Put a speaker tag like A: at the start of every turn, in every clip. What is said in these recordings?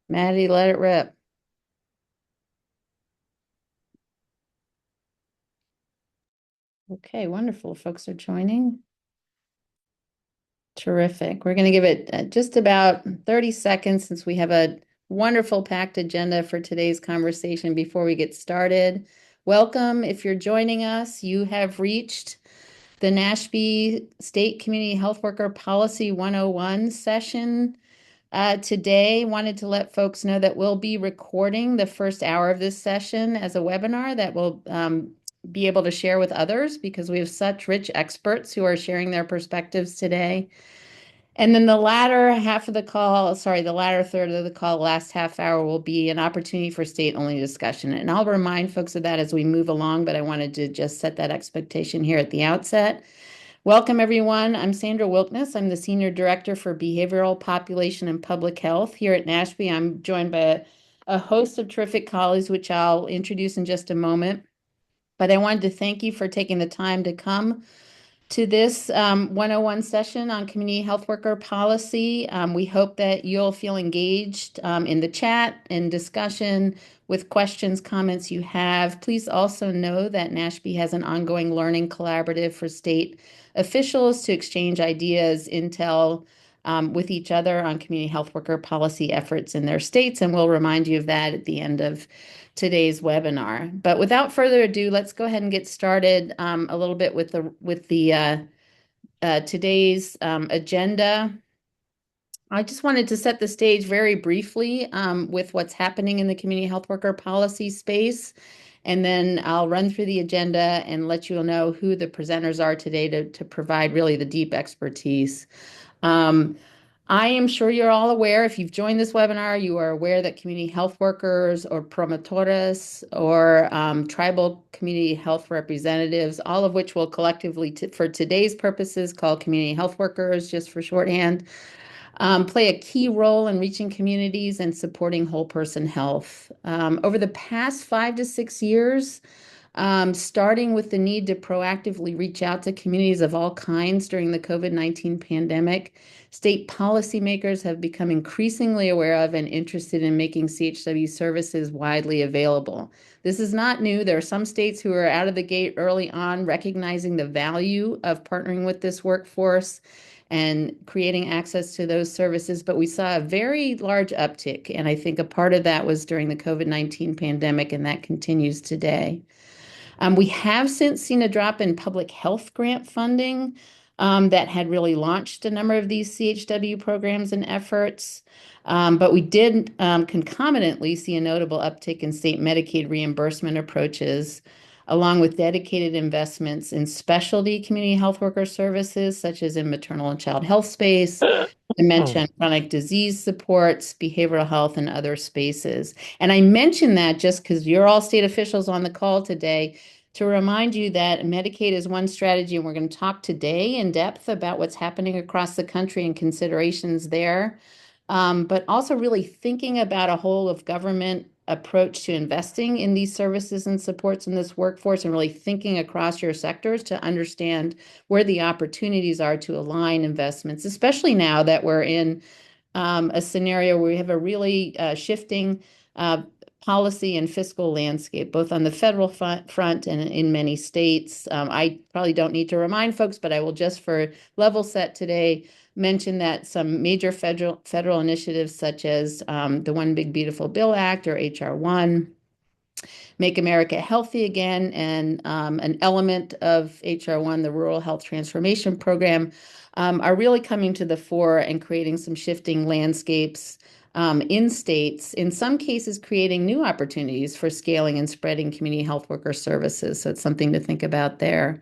A: Maddie, let it rip. Okay, wonderful. Folks are joining. Terrific. We're going to give it just about 30 seconds since we have a wonderful packed agenda for today's conversation before we get started. Welcome. If you're joining us, you have reached the Nashville State Community Health Worker Policy 101 session. Today, wanted to let folks know that we'll be recording the first hour of this session as a webinar that we'll be able to share with others because we have such rich experts who are sharing their perspectives today. And then the latter half of the call, sorry, the latter third of the call, last half hour will be an opportunity for state-only discussion. And I'll remind folks of that as we move along, but I wanted to just set that expectation here at the outset. Welcome, everyone. I'm Sandra Wilkness. I'm the Senior Director for Behavioral Population and Public Health here at Nashville. I'm joined by a host of terrific colleagues, which I'll introduce in just a moment. But I wanted to thank you for taking the time to come to this 101 session on community health worker policy. We hope that you'll feel engaged in the chat and discussion with questions, comments you have. Please also know that NASHB has an ongoing learning collaborative for state officials to exchange ideas, intel with each other on community health worker policy efforts in their states. And we'll remind you of that at the end of today's webinar. But without further ado, let's go ahead and get started a little bit with the today's agenda. I just wanted to set the stage very briefly with what's happening in the community health worker policy space. And then I'll run through the agenda and let you know who the presenters are today to provide really the deep expertise. I am sure you're all aware, if you've joined this webinar, you are aware that community health workers or promotores or tribal community health representatives, all of which will collectively, for today's purposes, call community health workers, just for shorthand, play a key role in reaching communities and supporting whole person health. Over the past 5 to 6 years, starting with the need to proactively reach out to communities of all kinds during the COVID-19 pandemic, state policymakers have become increasingly aware of and interested in making CHW services widely available. This is not new. There are some states who are out of the gate early on, recognizing the value of partnering with this workforce and creating access to those services. But we saw a very large uptick, and I think a part of that was during the COVID-19 pandemic, and that continues today. We have since seen a drop in public health grant funding that had really launched a number of these CHW programs and efforts. But we did concomitantly see a notable uptick in state Medicaid reimbursement approaches, along with dedicated investments in specialty community health worker services, such as in maternal and child health space, dementia and chronic disease supports, behavioral health, and other spaces. And I mention that just because you're all state officials on the call today to remind you that Medicaid is one strategy, and we're going to talk today in depth about what's happening across the country and considerations there. But also really thinking about a whole of government approach to investing in these services and supports in this workforce, and really thinking across your sectors to understand where the opportunities are to align investments, especially now that we're in a scenario where we have a really shifting policy and fiscal landscape, both on the federal front and in many states. I probably don't need to remind folks, but I will just for level set today mention that some major federal initiatives such as the One Big Beautiful Bill Act or HR 1, Make America Healthy Again, and an element of HR 1, the Rural Health Transformation Program, are really coming to the fore and creating some shifting landscapes in states, in some cases creating new opportunities for scaling and spreading community health worker services. So it's something to think about there.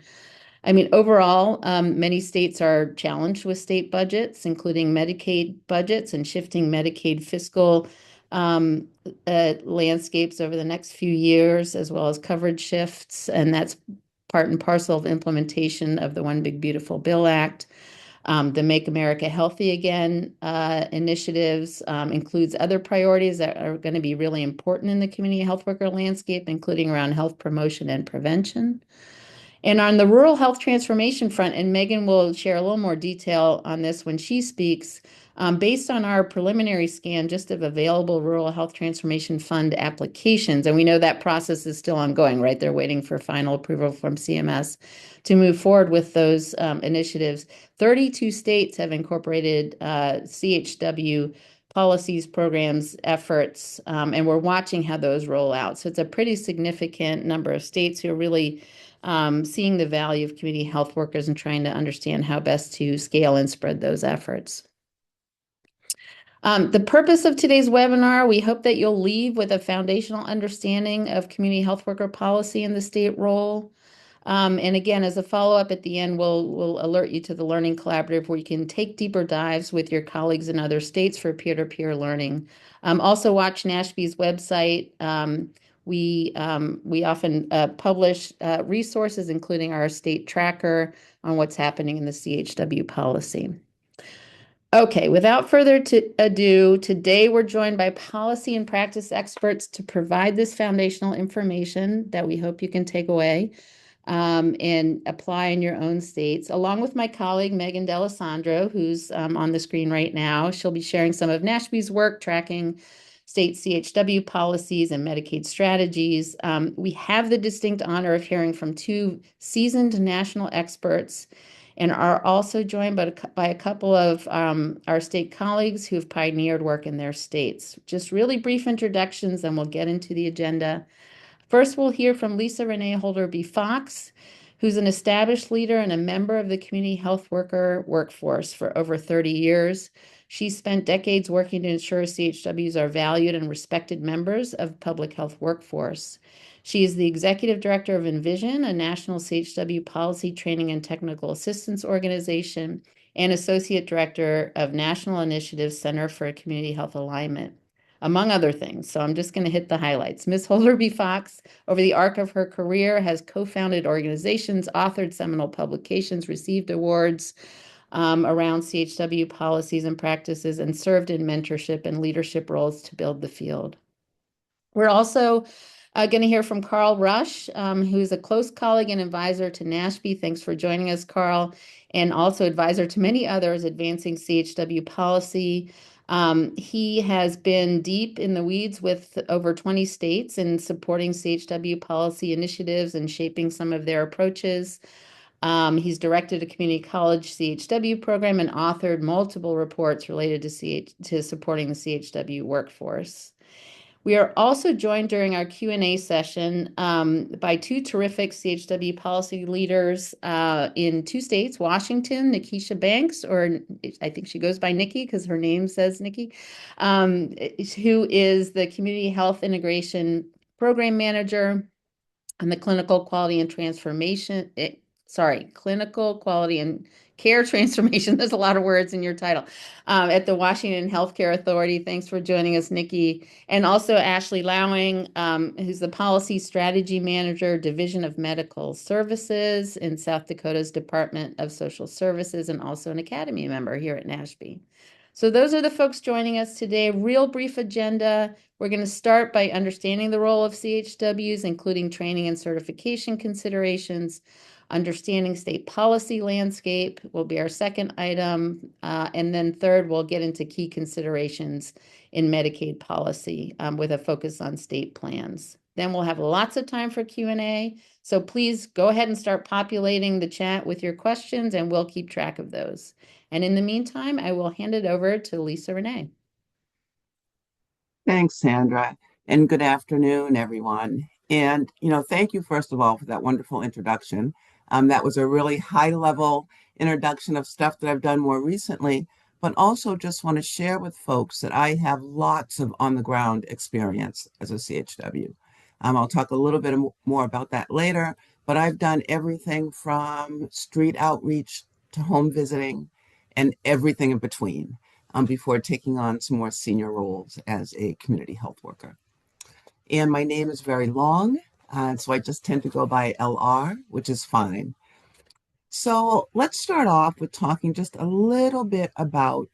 A: I mean, overall, many states are challenged with state budgets, including Medicaid budgets and shifting Medicaid fiscal landscapes over the next few years, as well as coverage shifts. And that's part and parcel of implementation of the One Big Beautiful Bill Act. The Make America Healthy Again initiatives includes other priorities that are going to be really important in the community health worker landscape, including around health promotion and prevention. And on the rural health transformation front, and Megan will share a little more detail on this when she speaks, based on our preliminary scan just of available Rural Health Transformation Fund applications, and we know that process is still ongoing, right? They're waiting for final approval from CMS to move forward with those initiatives. 32 states have incorporated CHW policies, programs, efforts, and we're watching how those roll out. So it's a pretty significant number of states who are really seeing the value of community health workers and trying to understand how best to scale and spread those efforts. The purpose of today's webinar, we hope that you'll leave with a foundational understanding of community health worker policy and the state role. And again, as a follow-up at the end, we'll alert you to the Learning Collaborative where you can take deeper dives with your colleagues in other states for peer-to-peer learning. Also watch NASHB's website. We often publish resources, including our state tracker on what's happening in the CHW policy. Okay, without further ado, today we're joined by policy and practice experts to provide this foundational information that we hope you can take away and apply in your own states, along with my colleague, Megan D'Alessandro, who's on the screen right now. She'll be sharing some of NASHB's work tracking state CHW policies and Medicaid strategies. We have the distinct honor of hearing from two seasoned national experts and are also joined by a couple of our state colleagues who have pioneered work in their states. Just really brief introductions, and we'll get into the agenda. First, we'll hear from Lisa Renee Holder-B Fox, who's an established leader and a member of the community health worker workforce for over 30 years. She's spent decades working to ensure CHWs are valued and respected members of the public health workforce. She is the executive director of Envision, a national CHW policy training and technical assistance organization, and associate director of National Initiative Center for Community Health Alignment, among other things. So I'm just going to hit the highlights. Ms. Holder-B Fox, over the arc of her career, has co-founded organizations, authored seminal publications, received awards around CHW policies and practices, and served in mentorship and leadership roles to build the field. We're also going to hear from Carl Rush, who's a close colleague and advisor to NASHB. Thanks for joining us, Carl, and also advisor to many others advancing CHW policy. He has been deep in the weeds with over 20 states in supporting CHW policy initiatives and shaping some of their approaches. He's directed a community college CHW program and authored multiple reports related to supporting the CHW workforce. We are also joined during our Q&A session by two terrific CHW policy leaders in two states, Washington, Nikisha Banks, or I think she goes by Nikki because her name says Nikki, who is the Community Health Integration Program Manager and the Clinical Quality and Clinical Quality and Care Transformation. There's a lot of words in your title. At the Washington Healthcare Authority. Thanks for joining us, Nikki. And also Ashley Lowing, who's the Policy Strategy Manager, Division of Medical Services in South Dakota's Department of Social Services, and also an Academy member here at NASHB. So those are the folks joining us today. Real brief agenda. We're going to start by understanding the role of CHWs, including training and certification considerations. Understanding state policy landscape will be our second item. And then third, we'll get into key considerations in Medicaid policy with a focus on state plans. Then we'll have lots of time for Q&A. So please go ahead and start populating the chat with your questions, and we'll keep track of those. And in the meantime, I will hand it over to Lisa Renee.
B: Thanks, Sandra, and good afternoon, everyone. And, thank you, first of all, for that wonderful introduction. That was a really high-level introduction of stuff that I've done more recently, but also just want to share with folks that I have lots of on-the-ground experience as a CHW. I'll talk a little bit more about that later, but I've done everything from street outreach to home visiting and everything in between before taking on some more senior roles as a community health worker. And my name is very long, so I just tend to go by LR, which is fine. So let's start off with talking just a little bit about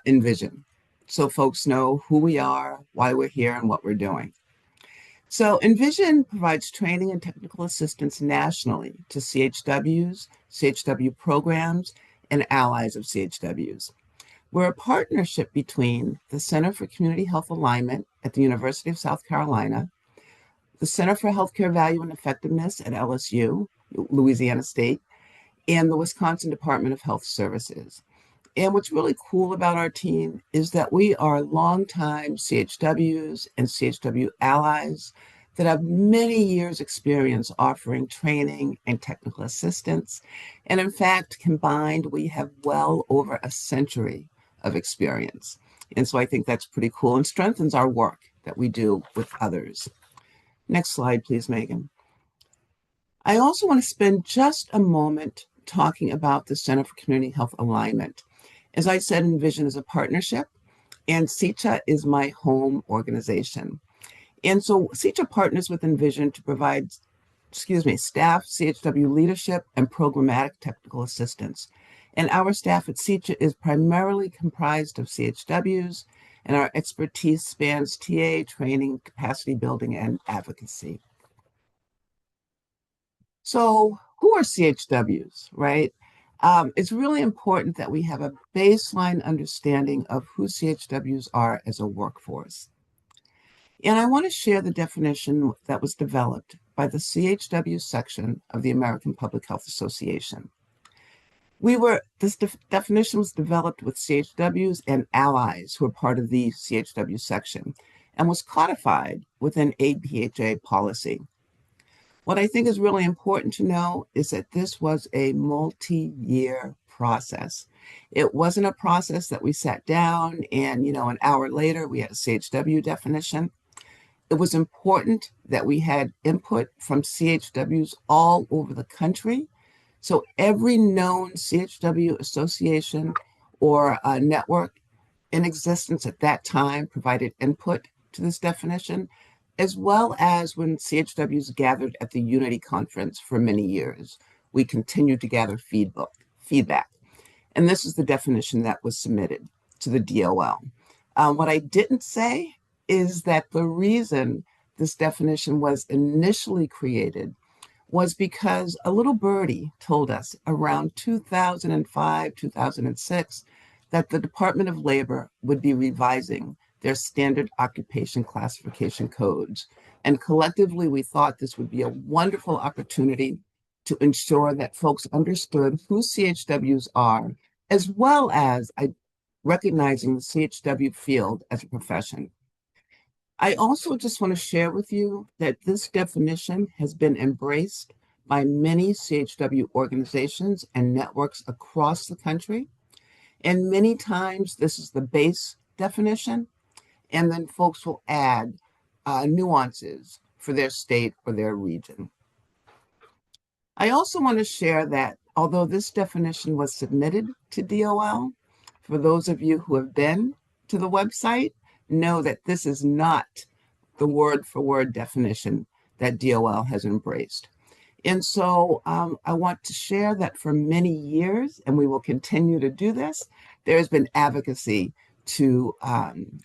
B: Envision, so folks know who we are, why we're here, and what we're doing. So Envision provides training and technical assistance nationally to CHWs, CHW programs, and allies of CHWs. We're a partnership between the Center for Community Health Alignment at the University of South Carolina, the Center for Healthcare Value and Effectiveness at LSU, Louisiana State, and the Wisconsin Department of Health Services. And what's really cool about our team is that we are longtime CHWs and CHW allies that have many years' experience offering training and technical assistance. And in fact, combined, we have well over a century of experience. And so I think that's pretty cool and strengthens our work that we do with others. Next slide, please, Megan. I also want to spend just a moment talking about the Center for Community Health Alignment. As I said, Envision is a partnership, and CHWA is my home organization. And so CHWA partners with Envision to provide, staff, CHW leadership, and programmatic technical assistance. And our staff at CHWA is primarily comprised of CHWs, and our expertise spans TA, training, capacity building, and advocacy. So who are CHWs, right? It's really important that we have a baseline understanding of who CHWs are as a workforce. And I want to share the definition that was developed by the CHW section of the American Public Health Association. This definition was developed with CHWs and allies who are part of the CHW section and was codified within APHA policy. What I think is really important to know is that this was a multi-year process. It wasn't a process that we sat down and, an hour later we had a CHW definition. It was important that we had input from CHWs all over the country. So every known CHW association or network in existence at that time provided input to this definition, as well as when CHWs gathered at the Unity Conference for many years. We continued to gather feedback. And this is the definition that was submitted to the DOL. What I didn't say is that the reason this definition was initially created was because a little birdie told us around 2005, 2006, that the Department of Labor would be revising their standard occupation classification codes. And collectively, we thought this would be a wonderful opportunity to ensure that folks understood who CHWs are, as well as recognizing the CHW field as a profession. I also just want to share with you that this definition has been embraced by many CHW organizations and networks across the country. And many times this is the base definition, and then folks will add nuances for their state or their region. I also want to share that although this definition was submitted to DOL, for those of you who have been to the website, know that this is not the word-for-word definition that DOL has embraced. And so I want to share that for many years, and we will continue to do this, there has been advocacy to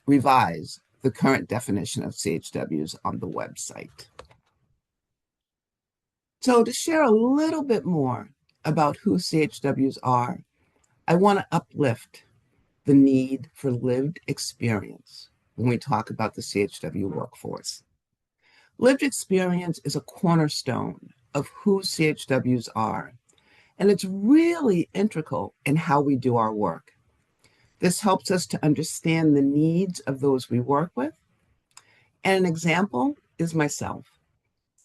B: revise the current definition of CHWs on the website. So to share a little bit more about who CHWs are, I want to uplift the need for lived experience when we talk about the CHW workforce. Lived experience is a cornerstone of who CHWs are, and it's really integral in how we do our work. This helps us to understand the needs of those we work with. And an example is myself.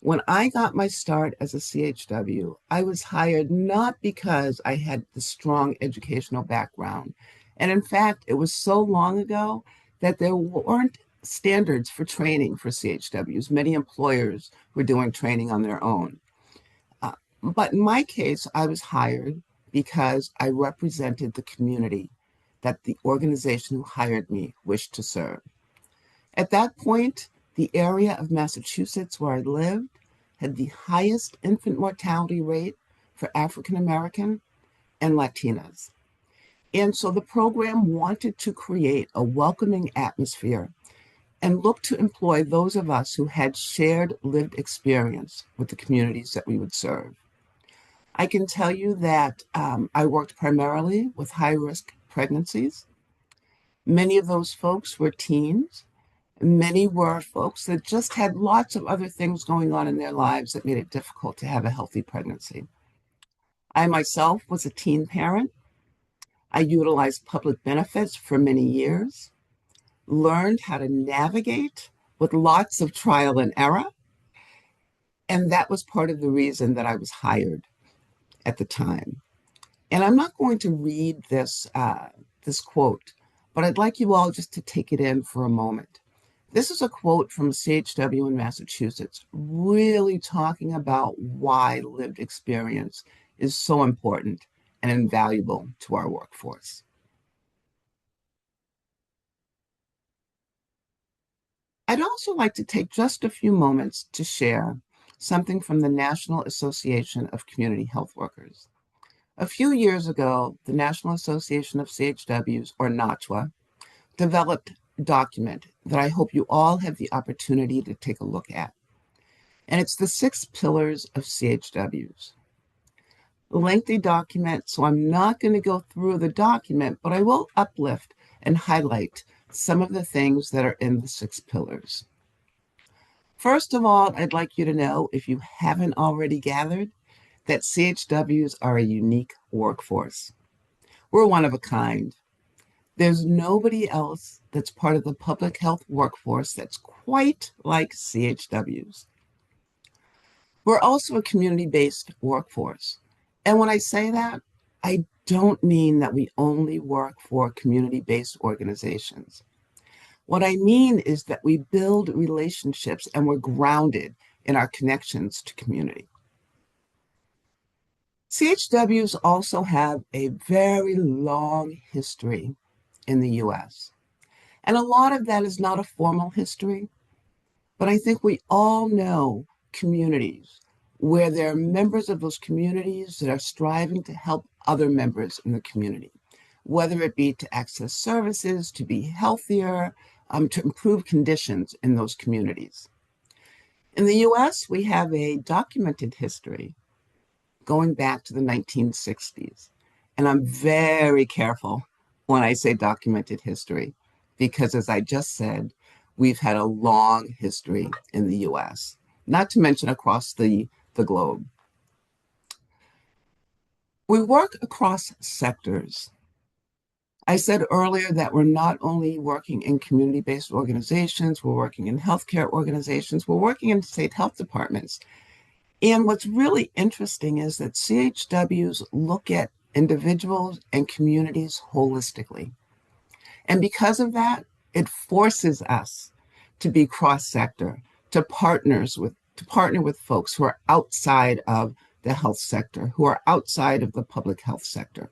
B: When I got my start as a CHW, I was hired not because I had the strong educational background. And in fact, it was so long ago that there weren't standards for training for CHWs. Many employers were doing training on their own. But in my case, I was hired because I represented the community that the organization who hired me wished to serve. At that point, the area of Massachusetts where I lived had the highest infant mortality rate for African American and Latinas. And so the program wanted to create a welcoming atmosphere and look to employ those of us who had shared lived experience with the communities that we would serve. I can tell you that I worked primarily with high-risk pregnancies, Many of those folks were teens. Many were folks that just had lots of other things going on in their lives that made it difficult to have a healthy pregnancy. I myself was a teen parent. I utilized public benefits for many years, learned how to navigate with lots of trial and error. And that was part of the reason that I was hired at the time. And I'm not going to read this quote, but I'd like you all just to take it in for a moment. This is a quote from CHW in Massachusetts, really talking about why lived experience is so important and invaluable to our workforce. I'd also like to take just a few moments to share something from the National Association of Community Health Workers. A few years ago, the National Association of CHWs, or NACHWA, developed a document that I hope you all have the opportunity to take a look at. And it's the 6 pillars of CHWs. A lengthy document, so I'm not going to go through the document, but I will uplift and highlight some of the things that are in the 6 pillars. First of all, I'd like you to know, if you haven't already gathered, that CHWs are a unique workforce. We're one of a kind. There's nobody else that's part of the public health workforce that's quite like CHWs. We're also a community-based workforce. And when I say that, I don't mean that we only work for community-based organizations. What I mean is that we build relationships and we're grounded in our connections to community. CHWs also have a very long history in the US. And a lot of that is not a formal history, but I think we all know communities where there are members of those communities that are striving to help other members in the community, whether it be to access services, to be healthier, to improve conditions in those communities. In the US, we have a documented history going back to the 1960s. And I'm very careful when I say documented history, because as I just said, we've had a long history in the US, not to mention across the globe. We work across sectors. I said earlier that we're not only working in community-based organizations, we're working in healthcare organizations, we're working in state health departments. And what's really interesting is that CHWs look at individuals and communities holistically. And because of that, it forces us to be cross-sector, to partner with folks who are outside of the health sector, who are outside of the public health sector.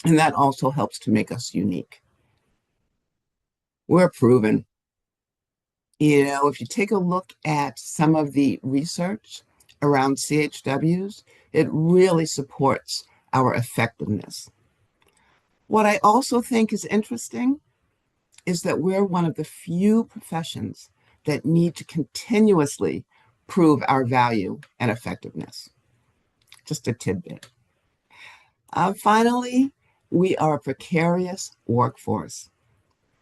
B: And that also helps to make us unique. We're proven. If you take a look at some of the research around CHWs, it really supports our effectiveness. What I also think is interesting is that we're one of the few professions that need to continuously prove our value and effectiveness. Just a tidbit. Finally, we are a precarious workforce.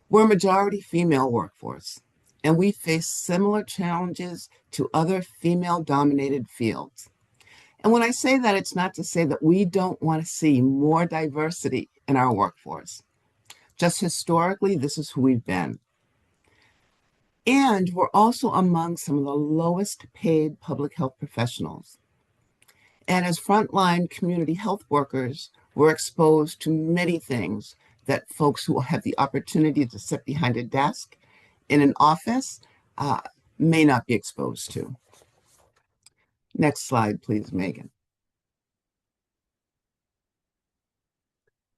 B: We're a majority female workforce, and we face similar challenges to other female-dominated fields. And when I say that, it's not to say that we don't want to see more diversity in our workforce. Just historically, this is who we've been. And we're also among some of the lowest paid public health professionals. And as frontline community health workers, we're exposed to many things that folks who have the opportunity to sit behind a desk in an office may not be exposed to. Next slide, please, Megan.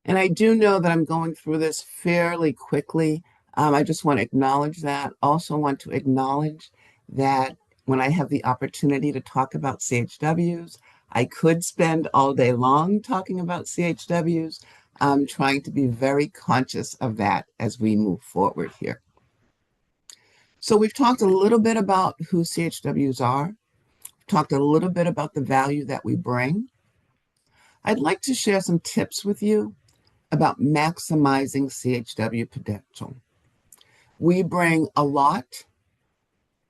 B: And I do know that I'm going through this fairly quickly. I just want to acknowledge that. Also want to acknowledge that when I have the opportunity to talk about CHWs, I could spend all day long talking about CHWs. I'm trying to be very conscious of that as we move forward here. So we've talked a little bit about who CHWs are, talked a little bit about the value that we bring. I'd like to share some tips with you about maximizing CHW potential. We bring a lot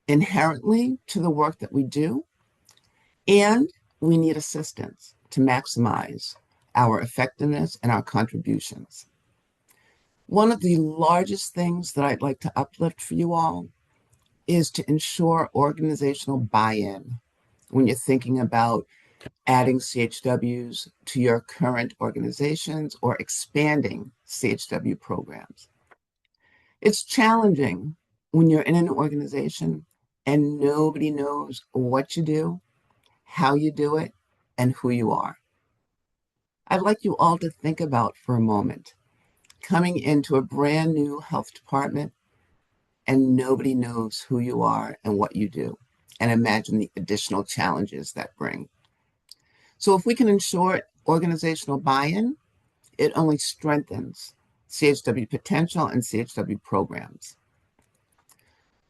B: inherently to the work that we do, and we need assistance to maximize our effectiveness and our contributions. One of the largest things that I'd like to uplift for you all is to ensure organizational buy-in when you're thinking about adding CHWs to your current organizations or expanding CHW programs. It's challenging when you're in an organization and nobody knows what you do, how you do it, and who you are. I'd like you all to think about for a moment coming into a brand new health department and nobody knows who you are and what you do, and imagine the additional challenges that bring. So if we can ensure organizational buy-in, it only strengthens CHW potential and CHW programs,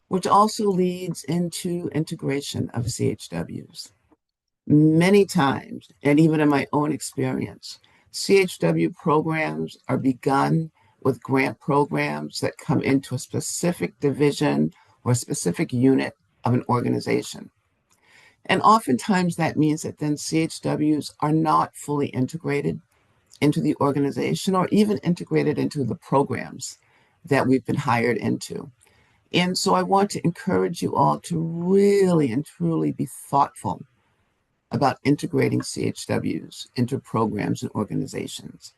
B: which also leads into integration of CHWs. Many times, and even in my own experience, CHW programs are begun with grant programs that come into a specific division or a specific unit of an organization. And oftentimes that means that then CHWs are not fully integrated into the organization or even integrated into the programs that we've been hired into. And so I want to encourage you all to really and truly be thoughtful about integrating CHWs into programs and organizations.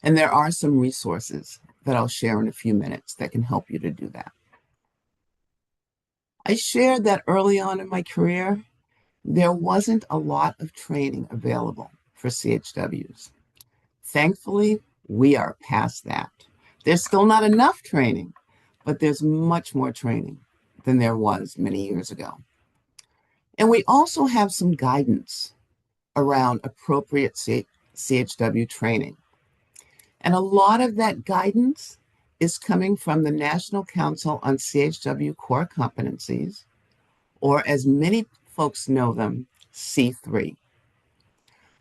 B: And there are some resources that I'll share in a few minutes that can help you to do that. I shared that early on in my career, there wasn't a lot of training available for CHWs. Thankfully, we are past that. There's still not enough training, but there's much more training than there was many years ago. And we also have some guidance around appropriate CHW training. And a lot of that guidance is coming from the National Council on CHW Core Competencies, or as many folks know them, C3.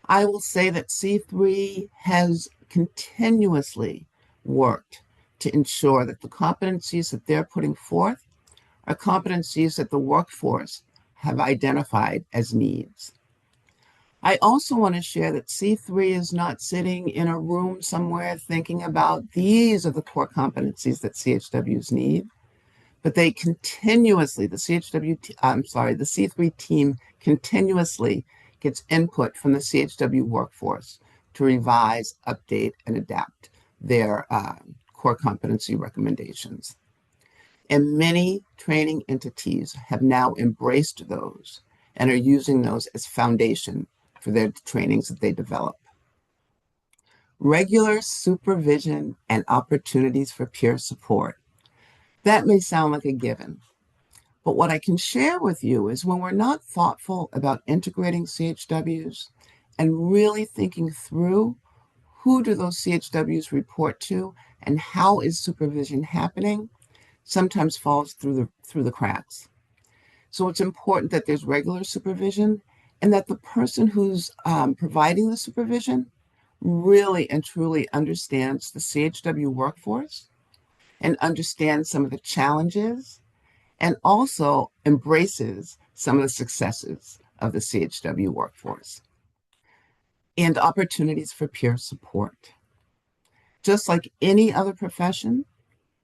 B: I will say that C3 has continuously worked to ensure that the competencies that they're putting forth are competencies that the workforce have identified as needs. I also want to share that C3 is not sitting in a room somewhere thinking about these are the core competencies that CHWs need, but they continuously, the C3 team continuously gets input from the CHW workforce to revise, update, and adapt their core competency recommendations. And many training entities have now embraced those and are using those as foundation for their trainings that they develop. Regular supervision and opportunities for peer support. That may sound like a given, but what I can share with you is when we're not thoughtful about integrating CHWs and really thinking through who do those CHWs report to and how is supervision happening, sometimes falls through the cracks. So it's important that there's regular supervision and that the person who's providing the supervision really and truly understands the CHW workforce and understands some of the challenges and also embraces some of the successes of the CHW workforce. And opportunities for peer support. Just like any other profession,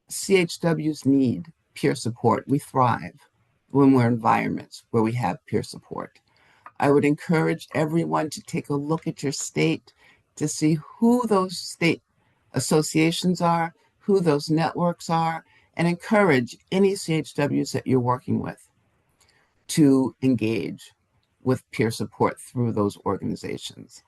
B: CHWs need peer support. We thrive when we're in environments where we have peer support. I would encourage everyone to take a look at your state to see who those state associations are, who those networks are, and encourage any CHWs that you're working with to engage with peer support through those organizations.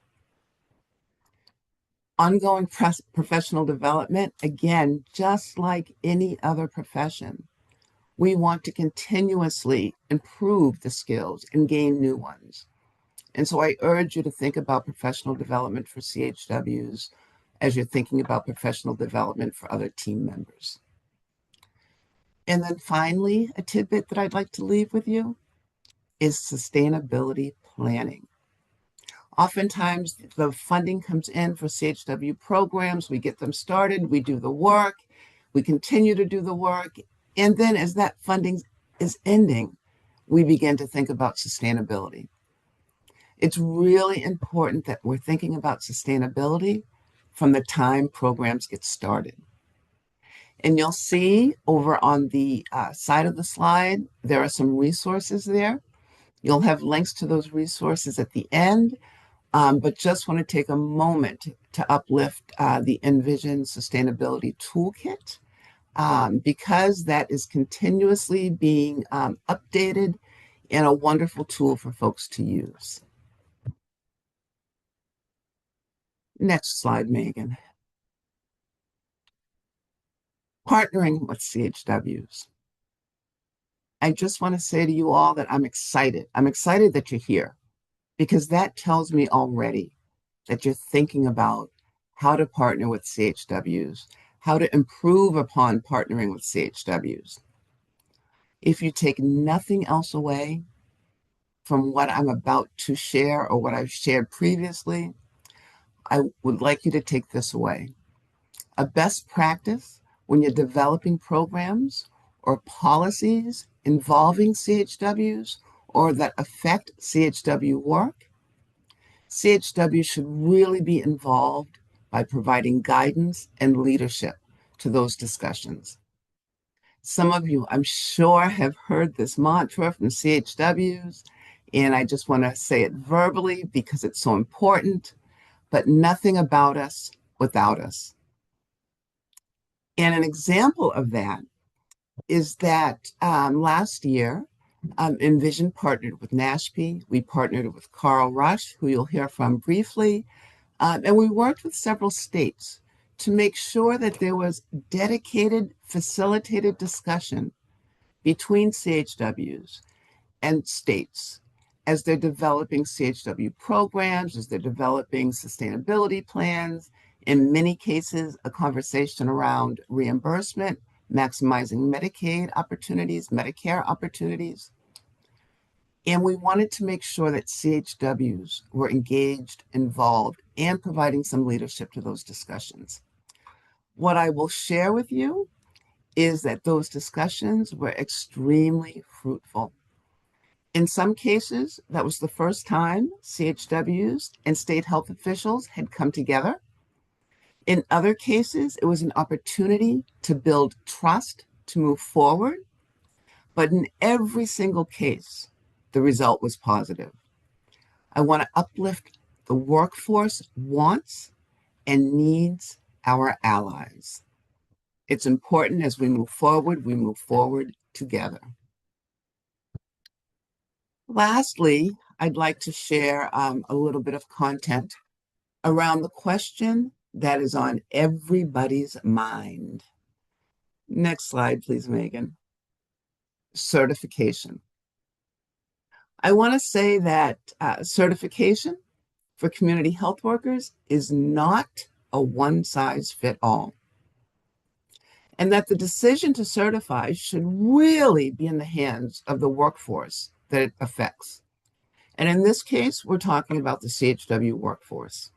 B: Ongoing professional development, again, just like any other profession, we want to continuously improve the skills and gain new ones. And so I urge you to think about professional development for CHWs as you're thinking about professional development for other team members. And then finally, a tidbit that I'd like to leave with you is sustainability planning. Oftentimes, the funding comes in for CHW programs. We get them started, we do the work, we continue to do the work, and then as that funding is ending, we begin to think about sustainability. It's really important that we're thinking about sustainability from the time programs get started. And you'll see over on the side of the slide, there are some resources there. You'll have links to those resources at the end, but just want to take a moment to uplift the Envision Sustainability Toolkit because that is continuously being updated and a wonderful tool for folks to use. Next slide, Megan. Partnering with CHWs. I just want to say to you all that I'm excited. I'm excited that you're here because that tells me already that you're thinking about how to partner with CHWs, how to improve upon partnering with CHWs. If you take nothing else away from what I'm about to share or what I've shared previously, I would like you to take this away. A best practice when you're developing programs or policies involving CHWs or that affect CHW work, CHW should really be involved by providing guidance and leadership to those discussions. Some of you, I'm sure, have heard this mantra from CHWs, and I just want to say it verbally because it's so important, but nothing about us without us. And an example of that is that last year, Envision partnered with NASHP. We partnered with Carl Rush, who you'll hear from briefly. And we worked with several states to make sure that there was dedicated, facilitated discussion between CHWs and states as they're developing CHW programs, as they're developing sustainability plans, in many cases, a conversation around reimbursement, maximizing Medicaid opportunities, Medicare opportunities. And we wanted to make sure that CHWs were engaged, involved, and providing some leadership to those discussions. What I will share with you is that those discussions were extremely fruitful. In some cases, that was the first time CHWs and state health officials had come together. In other cases, it was an opportunity to build trust, to move forward. But in every single case, the result was positive. I want to uplift the workforce wants and needs our allies. It's important as we move forward together. Lastly, I'd like to share a little bit of content around the question that is on everybody's mind. Next slide, please, Megan. Certification. I want to say that certification for community health workers is not a one-size-fits-all, and that the decision to certify should really be in the hands of the workforce that it affects. And in this case, we're talking about the CHW workforce.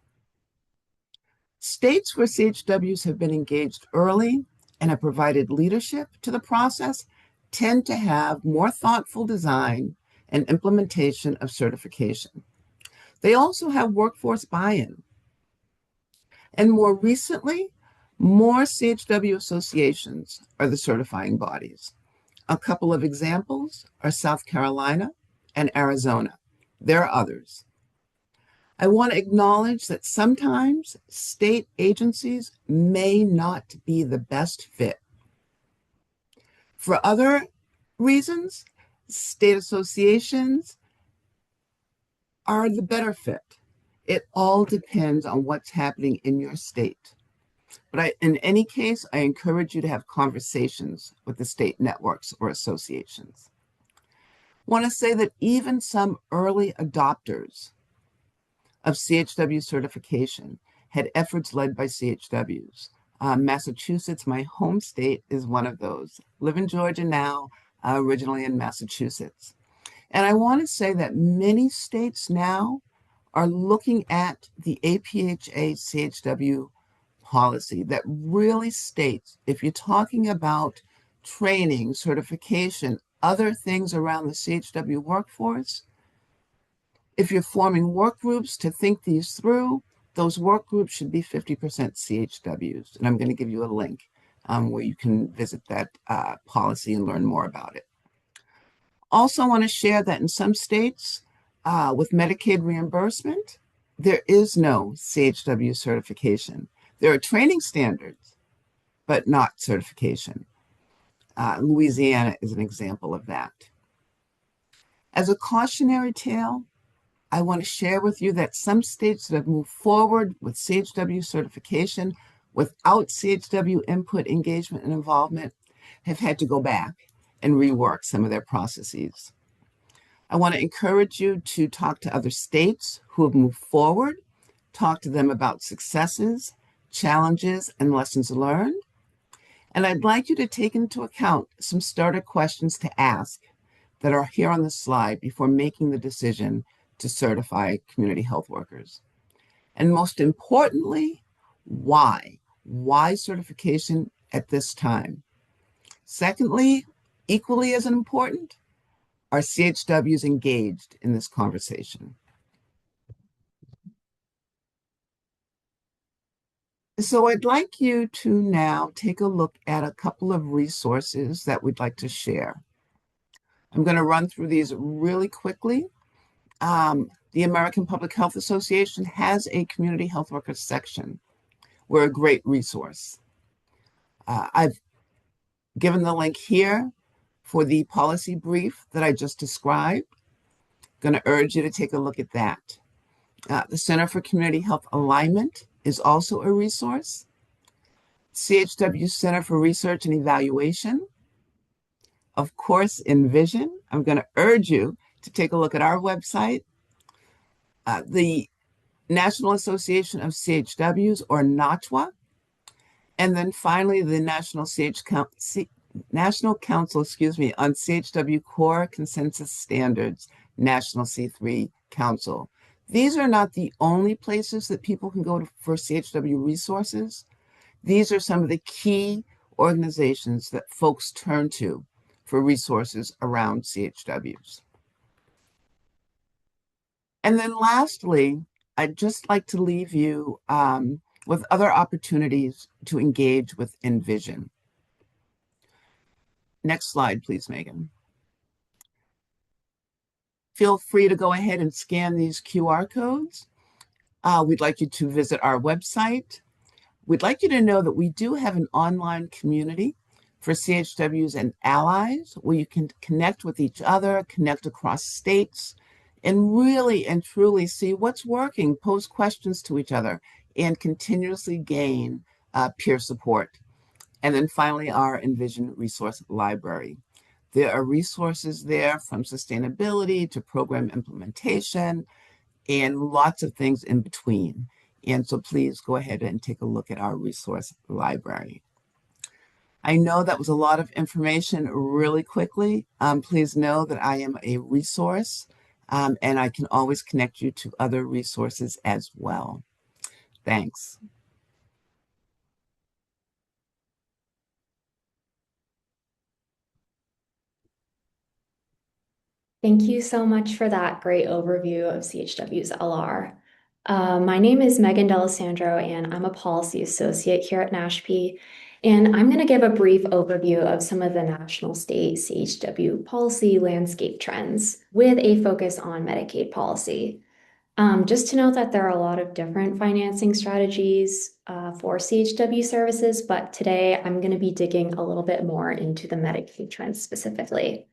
B: States where CHWs have been engaged early and have provided leadership to the process tend to have more thoughtful design and implementation of certification. They also have workforce buy-in. And more recently, more CHW associations are the certifying bodies. A couple of examples are South Carolina and Arizona. There are others. I want to acknowledge that sometimes state agencies may not be the best fit. For other reasons, state associations are the better fit. It all depends on what's happening in your state. But in any case, I encourage you to have conversations with the state networks or associations. I want to say that even some early adopters of CHW certification had efforts led by CHWs. Massachusetts, my home state, is one of those. Live in Georgia now, originally in Massachusetts. And I want to say that many states now are looking at the APHA CHW policy that really states if you're talking about training, certification, other things around the CHW workforce, if you're forming work groups to think these through, those work groups should be 50% CHWs. And I'm going to give you a link where you can visit that policy and learn more about it. Also, I want to share that in some states with Medicaid reimbursement, there is no CHW certification. There are training standards, but not certification. Louisiana is an example of that. As a cautionary tale, I want to share with you that some states that have moved forward with CHW certification without CHW input, engagement, and involvement have had to go back and rework some of their processes. I want to encourage you to talk to other states who have moved forward, talk to them about successes, challenges, and lessons learned. And I'd like you to take into account some starter questions to ask that are here on the slide before making the decision to certify community health workers. And most importantly, why? Why certification at this time? Secondly, equally as important, are CHWs engaged in this conversation? So I'd like you to now take a look at a couple of resources that we'd like to share. I'm going to run through these really quickly. The American Public Health Association has a community health workers section. We're a great resource. I've given the link here for the policy brief that I just described. I'm going to urge you to take a look at that. The Center for Community Health Alignment is also a resource. CHW Center for Research and Evaluation. Of course, Envision. I'm going to urge you to take a look at our website. The National Association of CHWs, or NACHWA. And then finally, the National Council, on CHW Core Consensus Standards, National C3 Council. These are not the only places that people can go to for CHW resources. These are some of the key organizations that folks turn to for resources around CHWs. And then lastly, I'd just like to leave you with other opportunities to engage with Envision. Next slide, please, Megan. Feel free to go ahead and scan these QR codes. We'd like you to visit our website. We'd like you to know that we do have an online community for CHWs and allies where you can connect with each other, connect across states, and really and truly see what's working, pose questions to each other, and continuously gain peer support. And then finally, our Envision Resource Library. There are resources there from sustainability to program implementation and lots of things in between. And so please go ahead and take a look at our resource library. I know that was a lot of information really quickly. Please know that I am a resource and I can always connect you to other resources as well. Thanks.
C: Thank you so much for that great overview of CHW's LR. My name is Megan D'Alessandro, and I'm a policy associate here at NASHP. And I'm going to give a brief overview of some of the national state CHW policy landscape trends with a focus on Medicaid policy. Just to note that there are a lot of different financing strategies for CHW services, but today I'm going to be digging a little bit more into the Medicaid trends specifically.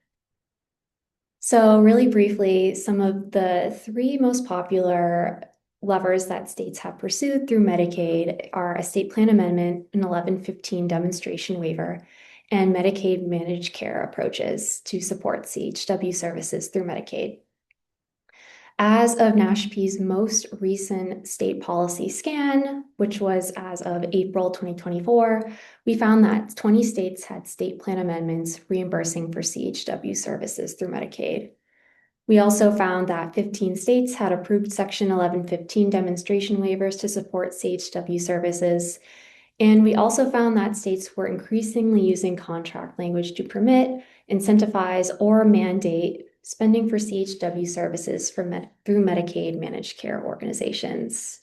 C: So really briefly, some of the three most popular levers that states have pursued through Medicaid are a state plan amendment, an 1115 demonstration waiver, and Medicaid managed care approaches to support CHW services through Medicaid. As of NASHP's most recent state policy scan, which was as of April 2024, we found that 20 states had state plan amendments reimbursing for CHW services through Medicaid. We also found that 15 states had approved Section 1115 demonstration waivers to support CHW services. And we also found that states were increasingly using contract language to permit, incentivize, or mandate spending for CHW services through Medicaid managed care organizations.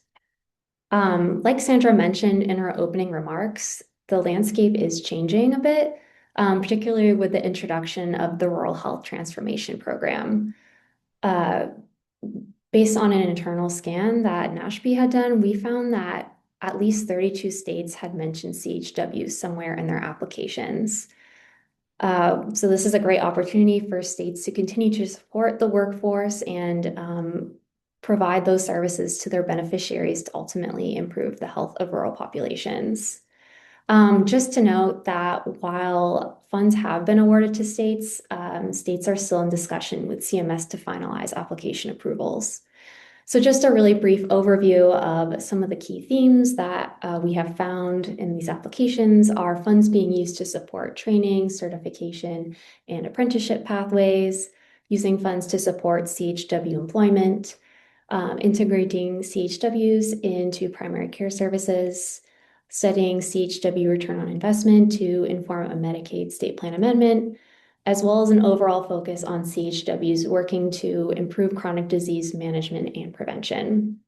C: Like Sandra mentioned in her opening remarks, the landscape is changing a bit, particularly with the introduction of the Rural Health Transformation Program. Uh, Based on an internal scan that NASHP had done, we found that at least 32 states had mentioned CHWs somewhere in their applications. So this is a great opportunity for states to continue to support the workforce and provide those services to their beneficiaries to ultimately improve the health of rural populations. Just to note that while funds have been awarded to states, states are still in discussion with CMS to finalize application approvals. So just a really brief overview of some of the key themes that we have found in these applications are funds being used to support training, certification, and apprenticeship pathways, using funds to support CHW employment, integrating CHWs into primary care services, studying CHW return on investment to inform a Medicaid state plan amendment, as well as an overall focus on CHWs working to improve chronic disease management and prevention.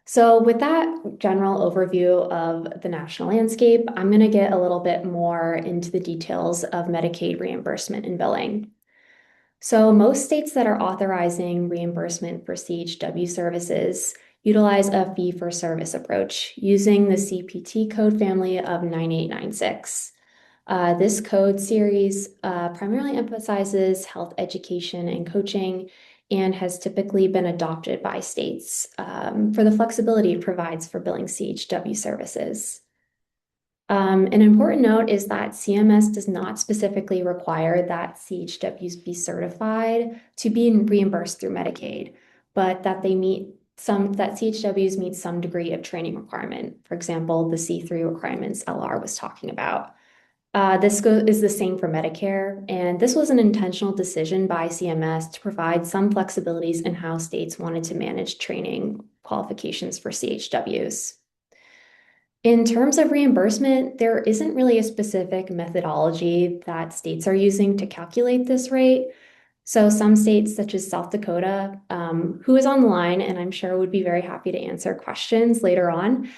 C: So with that general overview of the national landscape, I'm going to get a little bit more into the details of Medicaid reimbursement and billing. So most states that are authorizing reimbursement for CHW services utilize a fee-for-service approach using the CPT code family of 9896. This code series primarily emphasizes health education and coaching and has typically been adopted by states for the flexibility it provides for billing CHW services. An important note is that CMS does not specifically require that CHWs be certified to be reimbursed through Medicaid, but that CHWs meet some degree of training requirement. For example, the C3 requirements LR was talking about. This is the same for Medicare, and this was an intentional decision by CMS to provide some flexibilities in how states wanted to manage training qualifications for CHWs. In terms of reimbursement, there isn't really a specific methodology that states are using to calculate this rate. So some states, such as South Dakota, who is on the line, and I'm sure would be very happy to answer questions later on,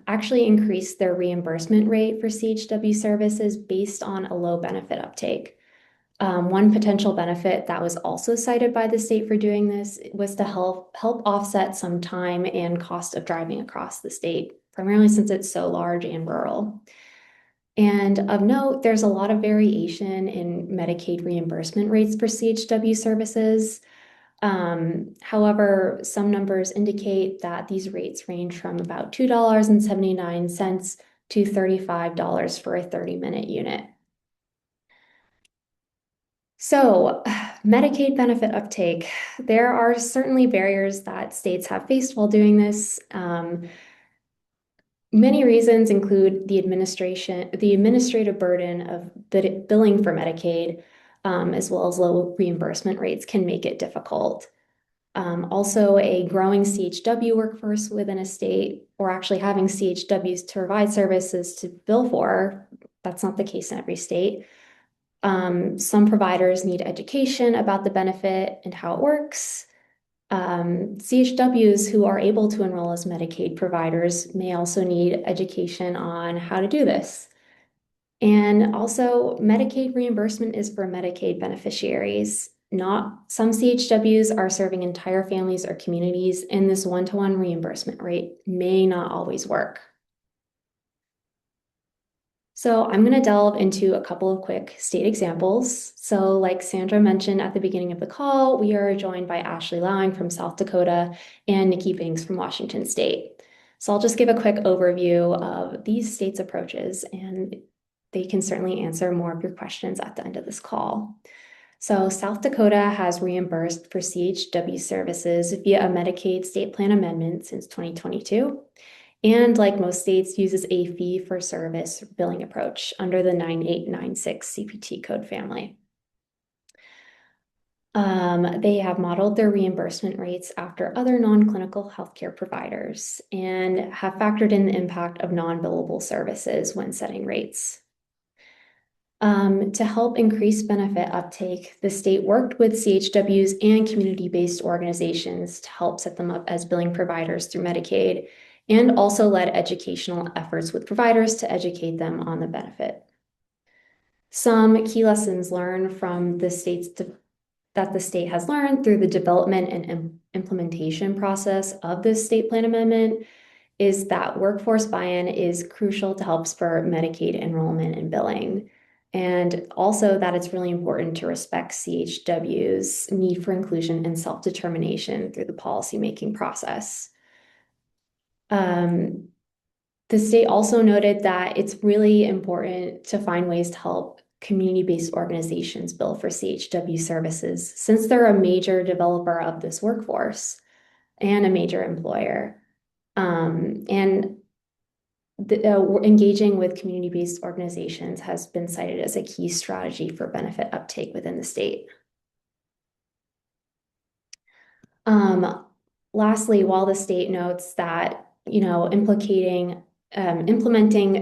C: actually increased their reimbursement rate for CHW services based on a low benefit uptake. One potential benefit that was also cited by the state for doing this was to help offset some time and cost of driving across the state, primarily since it's so large and rural. And of note, there's a lot of variation in Medicaid reimbursement rates for CHW services. However, some numbers indicate that these rates range from about $2.79 to $35 for a 30-minute unit. So, Medicaid benefit uptake. There are certainly barriers that states have faced while doing this. Many reasons include the administrative burden of billing for Medicaid, as well as low reimbursement rates can make it difficult. Also, a growing CHW workforce within a state, or actually having CHWs to provide services to bill for, that's not the case in every state. Some providers need education about the benefit and how it works. CHWs who are able to enroll as Medicaid providers may also need education on how to do this. And also, Medicaid reimbursement is for Medicaid beneficiaries. Not some CHWs are serving entire families or communities, and this one-to-one reimbursement rate may not always work. So I'm going to delve into a couple of quick state examples. So like Sandra mentioned at the beginning of the call, we are joined by Ashley Lowing from South Dakota and Nikki Binks from Washington State. So I'll just give a quick overview of these states' approaches, and they can certainly answer more of your questions at the end of this call. So South Dakota has reimbursed for CHW services via a Medicaid state plan amendment since 2022. And like most states, uses a fee-for-service billing approach under the 9896 CPT code family. They have modeled their reimbursement rates after other non-clinical healthcare providers and have factored in the impact of non-billable services when setting rates. To help increase benefit uptake, the state worked with CHWs and community-based organizations to help set them up as billing providers through Medicaid, and also led educational efforts with providers to educate them on the benefit. Some key lessons learned from that the state has learned through the development and implementation process of this state plan amendment is that workforce buy-in is crucial to help spur Medicaid enrollment and billing. And also that it's really important to respect CHW's need for inclusion and self-determination through the policymaking process. The state also noted that it's really important to find ways to help community-based organizations bill for CHW services since they're a major developer of this workforce and a major employer. And engaging with community-based organizations has been cited as a key strategy for benefit uptake within the state. Lastly, while the state notes that, implementing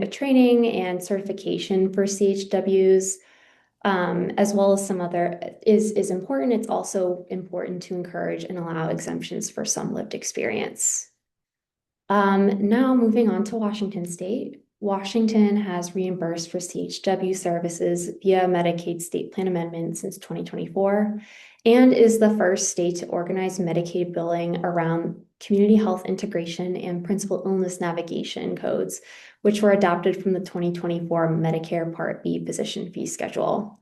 C: a training and certification for CHWs, as well as some other is important, it's also important to encourage and allow exemptions for some lived experience. Now moving on to Washington State. Washington has reimbursed for CHW services via Medicaid state plan amendment since 2024 and is the first state to organize Medicaid billing around community health integration and principal illness navigation codes, which were adopted from the 2024 Medicare Part B physician fee schedule.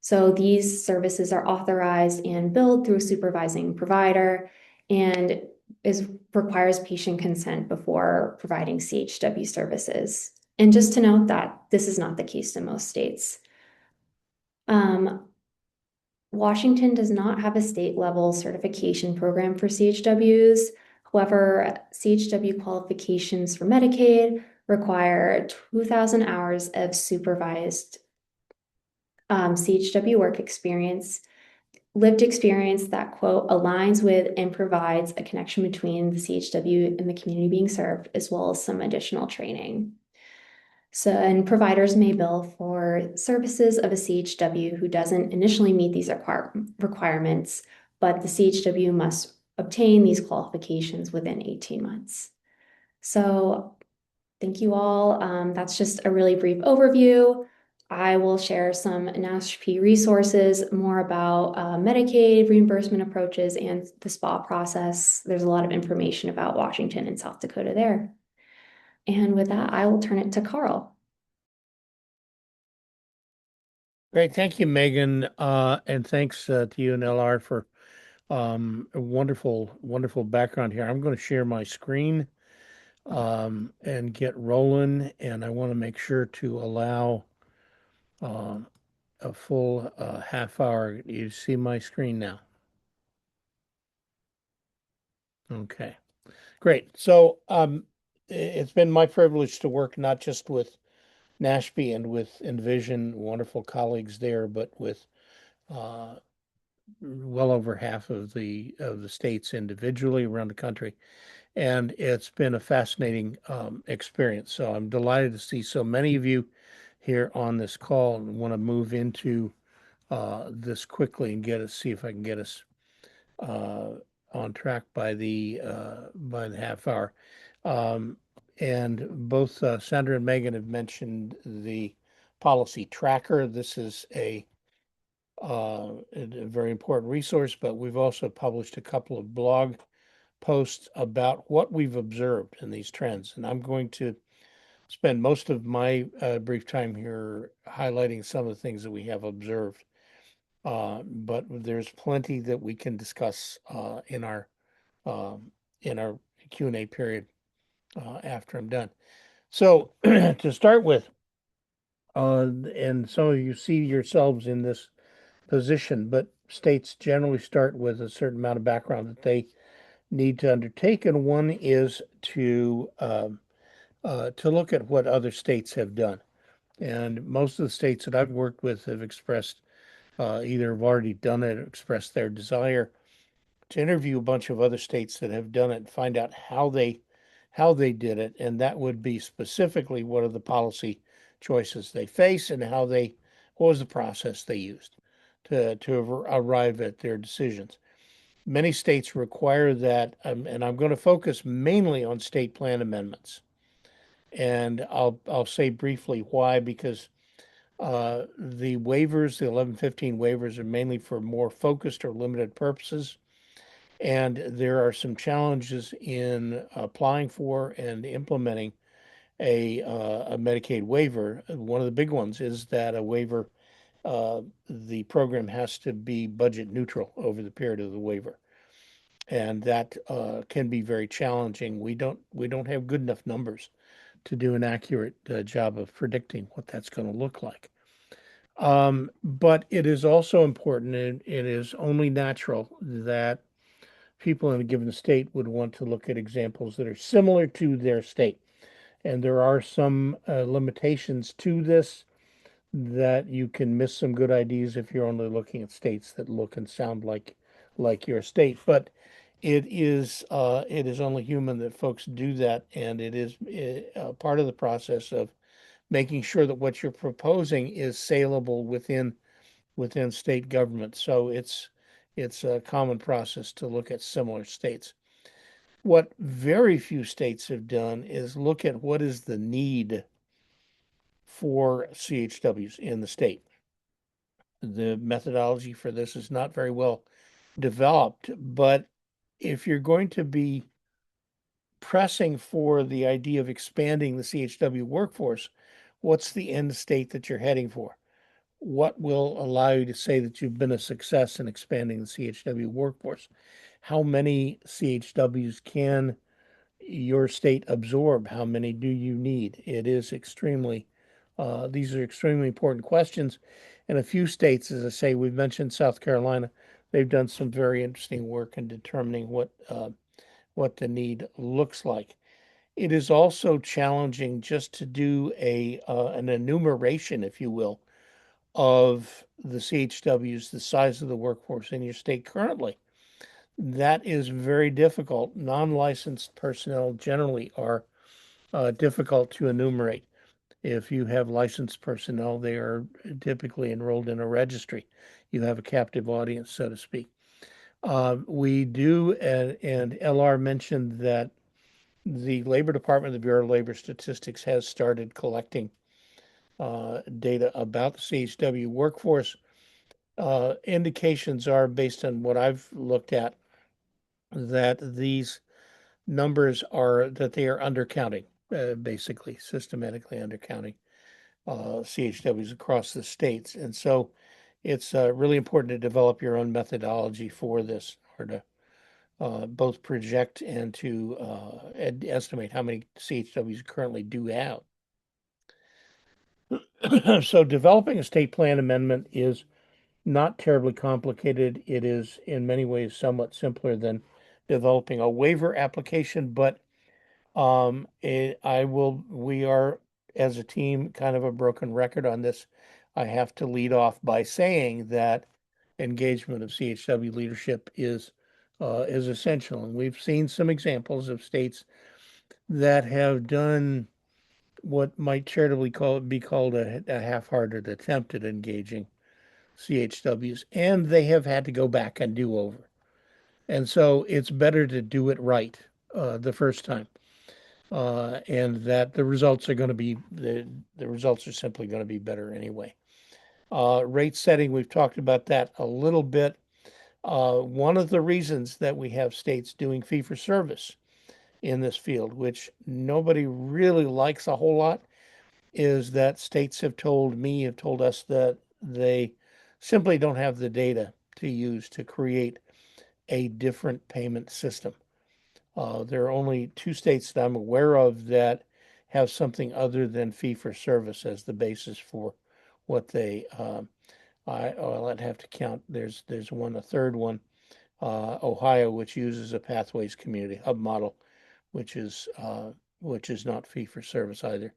C: So these services are authorized and billed through a supervising provider and requires patient consent before providing CHW services. And just to note that this is not the case in most states. Washington does not have a state level certification program for CHWs. However, CHW qualifications for Medicaid require 2,000 hours of supervised CHW work experience, lived experience that, quote, aligns with and provides a connection between the CHW and the community being served, as well as some additional training. So, and providers may bill for services of a CHW who doesn't initially meet these requirements, but the CHW must obtain these qualifications within 18 months. So thank you all. That's just a really brief overview. I will share some NASHP resources, more about Medicaid reimbursement approaches and the SPA process. There's a lot of information about Washington and South Dakota there. And with that, I will turn it to Carl.
D: Great. Thank you, Megan. And thanks to you and LR for a wonderful background here. I'm going to share my screen and get rolling. And I want to make sure to allow a full half hour. You see my screen now? Okay, great. So it's been my privilege to work not just with NASHP and with Envision, wonderful colleagues there, but with well over half of the states individually around the country. And it's been a fascinating experience. So I'm delighted to see so many of you here on this call and want to move into this quickly and see if I can get us on track by the half hour. And both Sandra and Megan have mentioned the policy tracker. This is a very important resource, but we've also published a couple of blog posts about what we've observed in these trends. And I'm going to spend most of my brief time here highlighting some of the things that we have observed. But there's plenty that we can discuss in our Q&A period after I'm done. So to start with, and some of you see yourselves in this position, but states generally start with a certain amount of background that they need to undertake, and one is to look at what other states have done. And most of the states that I've worked with have expressed either have already done it or expressed their desire to interview a bunch of other states that have done it and find out how they did it, and that would be specifically what are the policy choices they face and what was the process they used to arrive at their decisions. Many states require that, and I'm going to focus mainly on state plan amendments. And I'll say briefly why, because the waivers, the 1115 waivers, are mainly for more focused or limited purposes. And there are some challenges in applying for and implementing a Medicaid waiver. One of the big ones is that a waiver, the program has to be budget neutral over the period of the waiver, and that can be very challenging. We don't have good enough numbers to do an accurate job of predicting what that's going to look like. But it is also important, and it is only natural that people in a given state would want to look at examples that are similar to their state. And there are some limitations to this, that you can miss some good ideas if you're only looking at states that look and sound like your state. But it is only human that folks do that, and it is part of the process of making sure that what you're proposing is saleable within state government. So it's a common process to look at similar states. What very few states have done is look at what is the need for CHWs in the state. The methodology for this is not very well developed, but if you're going to be pressing for the idea of expanding the CHW workforce, what's the end state that you're heading for? What will allow you to say that you've been a success in expanding the CHW workforce? How many CHWs can your state absorb? How many do you need? These are extremely important questions. And a few states, as I say, we've mentioned South Carolina, they've done some very interesting work in determining what the need looks like. It is also challenging just to do an enumeration, if you will, of the CHWs, the size of the workforce in your state currently. That is very difficult. Non-licensed personnel generally are difficult to enumerate. If you have licensed personnel, they are typically enrolled in a registry. You have a captive audience, so to speak. We do, and LR mentioned that the Labor Department, the Bureau of Labor Statistics, has started collecting data about the CHW workforce. Indications are, based on what I've looked at, that these numbers are that they are undercounting, basically systematically undercounting CHWs across the states. And so it's really important to develop your own methodology for this, or to both project and to estimate how many CHWs you currently do have. So developing a state plan amendment is not terribly complicated. It is in many ways somewhat simpler than developing a waiver application, but we are, as a team, kind of a broken record on this. I have to lead off by saying that engagement of CHW leadership is essential. And we've seen some examples of states that have done what might charitably be called a half-hearted attempt at engaging CHWs, and they have had to go back and do over. And so it's better to do it right the first time. And that the results are simply going to be better anyway. Rate setting, we've talked about that a little bit. One of the reasons that we have states doing fee for service in this field, which nobody really likes a whole lot, is that states have told us that they simply don't have the data to use to create a different payment system. There are only 2 states that I'm aware of that have something other than fee for service as the basis for what they. I'd have to count. There's a third one, Ohio, which uses a Pathways Community Hub model, which is not fee for service either.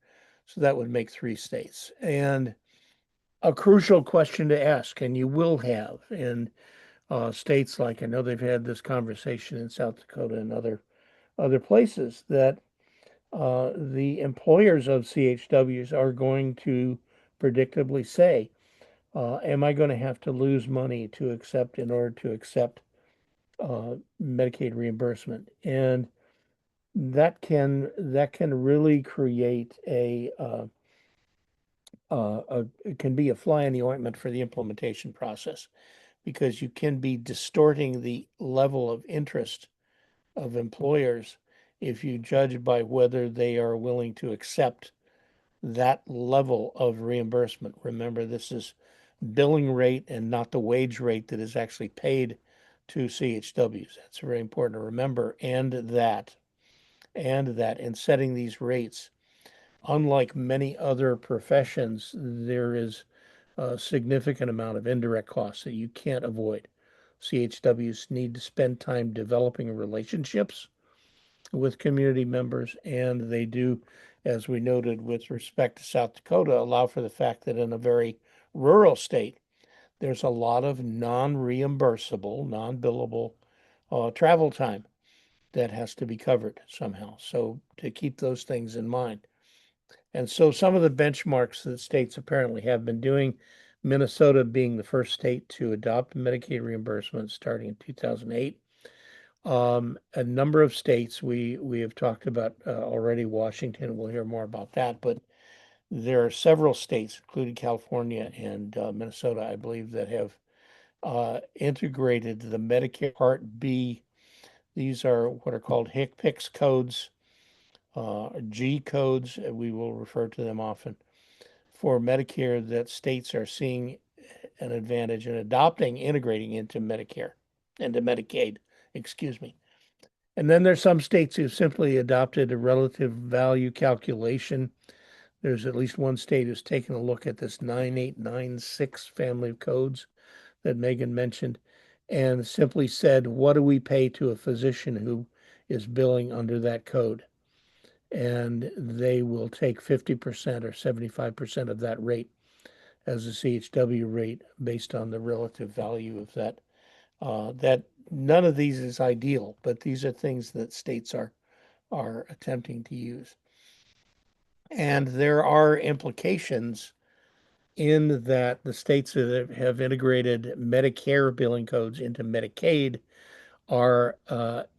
D: So that would make 3 states. And a crucial question to ask, and you will have in states like I know they've had this conversation in South Dakota and other places that the employers of CHWs are going to predictably say, am I going to have to lose money to accept in order to accept Medicaid reimbursement? And that can really create it can be a fly in the ointment for the implementation process because you can be distorting the level of interest of employers if you judge by whether they are willing to accept that level of reimbursement. Remember, this is billing rate and not the wage rate that is actually paid to CHWs. That's very important to remember. And that in setting these rates, unlike many other professions, there is a significant amount of indirect costs that you can't avoid. CHWs need to spend time developing relationships with community members, and they do, as we noted with respect to South Dakota, allow for the fact that in a very rural state, there's a lot of non-reimbursable, non-billable travel time that has to be covered somehow. So to keep those things in mind. And so some of the benchmarks that states apparently have been doing, Minnesota being the first state to adopt Medicaid reimbursement starting in 2008. A number of states we have talked about already. Washington, we'll hear more about that, but there are several states, including California and Minnesota, I believe, that have integrated the Medicare Part B. These are what are called HCPCS codes, G codes. We will refer to them often for Medicare that states are seeing an advantage in adopting, integrating into Medicare, into Medicaid, excuse me. And then there's some states who've simply adopted a relative value calculation. There's at least one state who's taken a look at this 9896 family of codes that Megan mentioned and simply said, what do we pay to a physician who is billing under that code? And they will take 50% or 75% of that rate as a CHW rate based on the relative value of that. That none of these is ideal, but these are things that states are attempting to use. And there are implications in that the states that have integrated Medicare billing codes into Medicaid are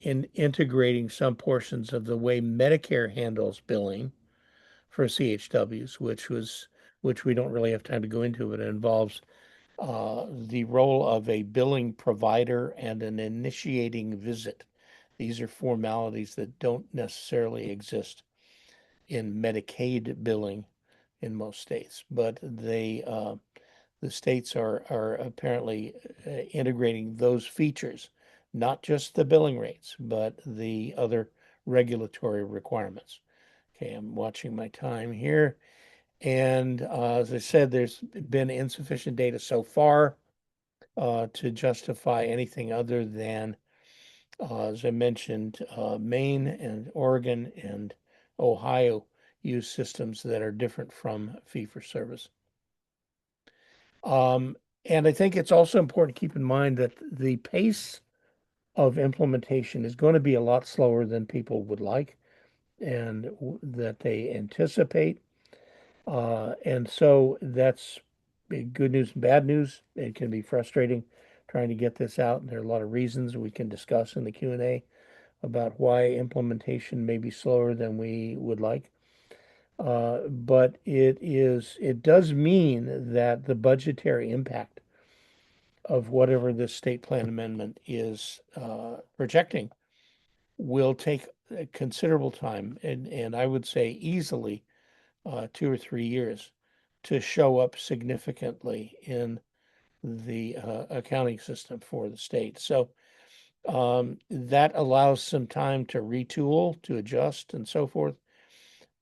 D: integrating some portions of the way Medicare handles billing for CHWs, which we don't really have time to go into, but it involves the role of a billing provider and an initiating visit. These are formalities that don't necessarily exist in Medicaid billing in most states, but the states are apparently integrating those features, not just the billing rates, but the other regulatory requirements. Okay, I'm watching my time here. And as I said, there's been insufficient data so far to justify anything other than, as I mentioned, Maine and Oregon and Ohio use systems that are different from fee for service. And I think it's also important to keep in mind that the pace of implementation is going to be a lot slower than people would like and that they anticipate. And so that's good news and bad news. It can be frustrating trying to get this out. And there are a lot of reasons we can discuss in the Q&A about why implementation may be slower than we would like. But it does mean that the budgetary impact of whatever this state plan amendment is projecting will take a considerable time, and I would say easily 2 or 3 years to show up significantly in the accounting system for the state. So that allows some time to retool, to adjust, and so forth,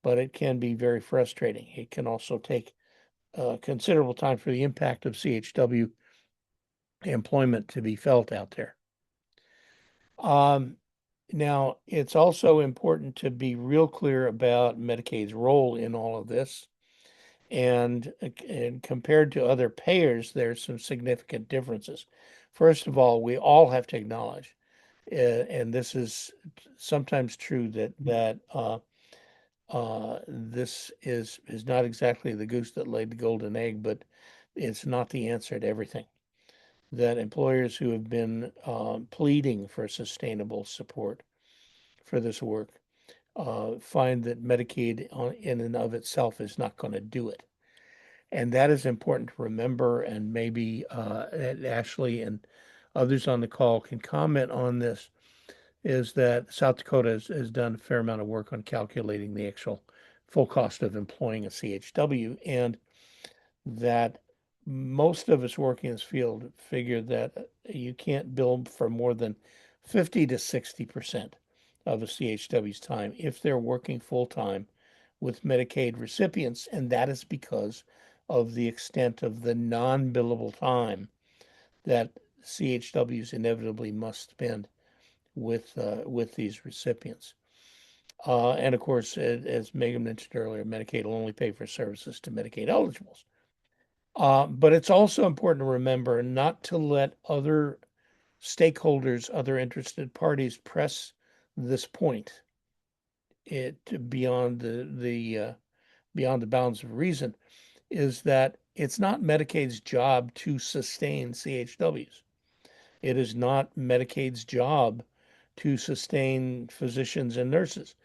D: but it can be very frustrating. It can also take considerable time for the impact of CHW employment to be felt out there. Now, it's also important to be real clear about Medicaid's role in all of this. And compared to other payers, there's some significant differences. First of all, we all have to acknowledge, and this is sometimes true, that this is not exactly the goose that laid the golden egg, but it's not the answer to everything. That employers who have been pleading for sustainable support for this work find that Medicaid in and of itself is not going to do it. And that is important to remember, and maybe Ashley and others on the call can comment on this, is that South Dakota has done a fair amount of work on calculating the actual full cost of employing a CHW, and that most of us working in this field figure that you can't bill for more than 50 to 60% of a CHW's time if they're working full time with Medicaid recipients, and that is because of the extent of the non-billable time that CHWs inevitably must spend with these recipients. And of course, as Megan mentioned earlier, Medicaid will only pay for services to Medicaid eligibles. But it's also important to remember not to let other stakeholders, other interested parties press this point beyond the bounds of reason. Is that it's not Medicaid's job to sustain CHWs. It is not Medicaid's job to sustain physicians and nurses.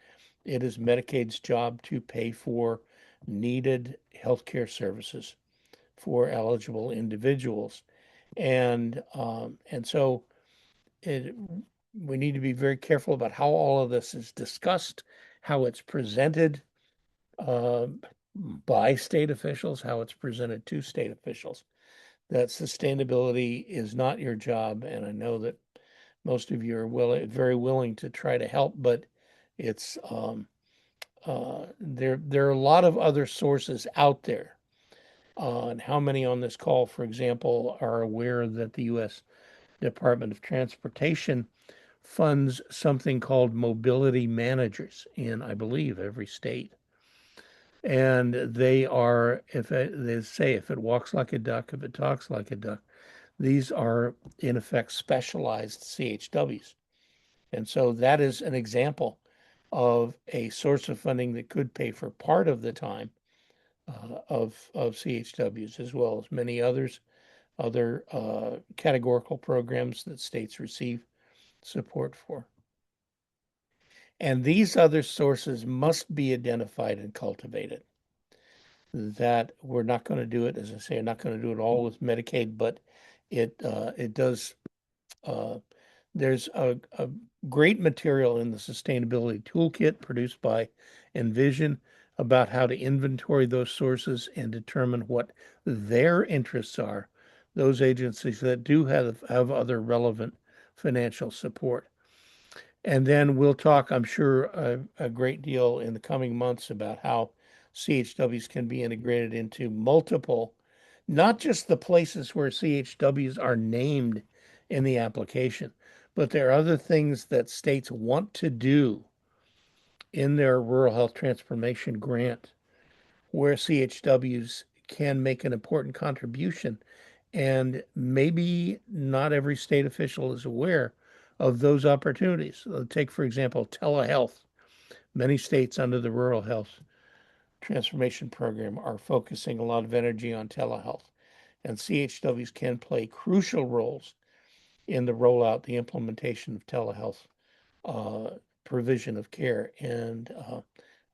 D: It is Medicaid's job to pay for needed healthcare services for eligible individuals, and so we need to be very careful about how all of this is discussed, how it's presented uh, by state officials, how it's presented to state officials. That sustainability is not your job, and I know that most of you are very willing to try to help, but it's there are a lot of other sources out there. And how many on this call, for example, are aware that the U.S. Department of Transportation funds something called mobility managers in, I believe, every state? And they are, they say, if it walks like a duck, if it talks like a duck, these are in effect specialized CHWs. And so that is an example of a source of funding that could pay for part of the time of CHWs, as well as many other categorical programs that states receive support for. And these other sources must be identified and cultivated. That we're not going to do it, as I say, not going to do it all with Medicaid, but it does. There's a great material in the sustainability toolkit produced by Envision about how to inventory those sources and determine what their interests are, those agencies that do have other relevant financial support. And then we'll talk, I'm sure, a great deal in the coming months about how CHWs can be integrated into multiple, not just the places where CHWs are named in the application, but there are other things that states want to do in their rural health transformation grant where CHWs can make an important contribution. And maybe not every state official is aware of those opportunities. Take, for example, telehealth. Many states under the Rural Health Transformation Program are focusing a lot of energy on telehealth. And CHWs can play crucial roles in the rollout, the implementation of telehealth provision of care. And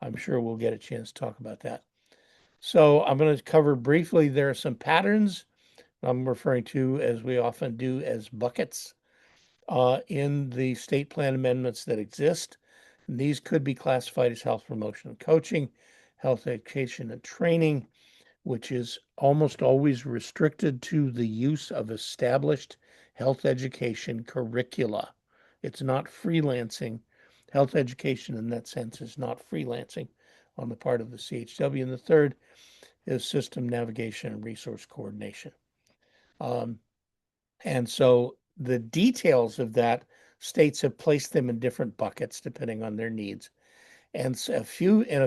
D: I'm sure we'll get a chance to talk about that. So I'm going to cover briefly, there are some patterns I'm referring to, as we often do, as buckets in the state plan amendments that exist. And these could be classified as health promotion and coaching, health education and training, which is almost always restricted to the use of established health education curricula. It's not freelancing. Health education in that sense is not freelancing on the part of the CHW. And the third is system navigation and resource coordination. And so the details of that, states have placed them in different buckets depending on their needs. And so a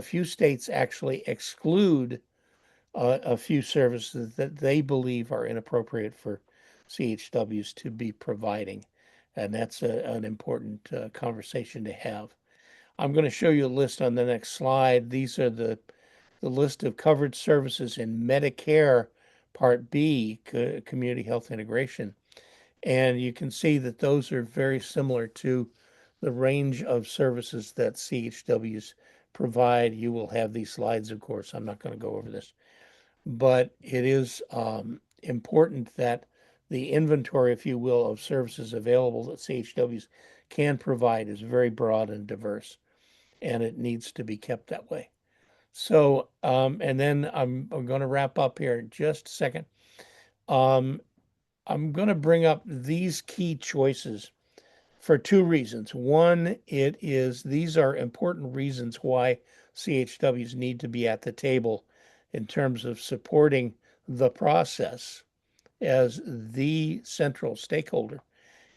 D: few states actually exclude a few services that they believe are inappropriate for CHWs to be providing. And that's an important conversation to have. I'm going to show you a list on the next slide. These are the list of covered services in Medicare Part B, Community Health Integration. And you can see that those are very similar to the range of services that CHWs provide. You will have these slides, of course. I'm not going to go over this, but it is important that the inventory, if you will, of services available that CHWs can provide is very broad and diverse, and it needs to be kept that way. So, and then I'm going to wrap up here in just a second. Um, I'm going to bring up these key choices for two reasons. One, these are important reasons why CHWs need to be at the table in terms of supporting the process as the central stakeholder